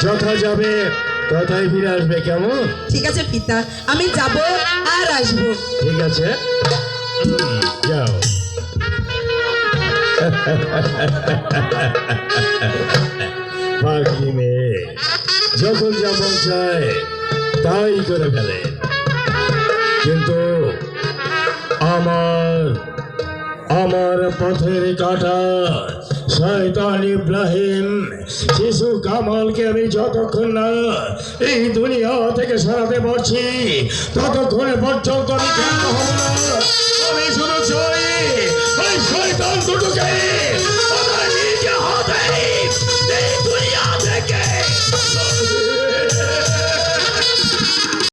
যথা যাবে তথাই ফিরে আসবে, কেমন? ঠিক আছে পিতা, আমি যাব আর আসবো। ঠিক আছে, যাও। পাগলি মেয়ে যখন যেমন চায় তাই করে ফেলে, কিন্তু আমার পথের কাঁটা শয়তান ইব্রাহিম শিশু কামালকে আমি যতক্ষণ না এই দুনিয়া থেকে সরাতে পারছি ততক্ষণ পর্যন্ত আমি কেন হব না। আমি শুধু চাই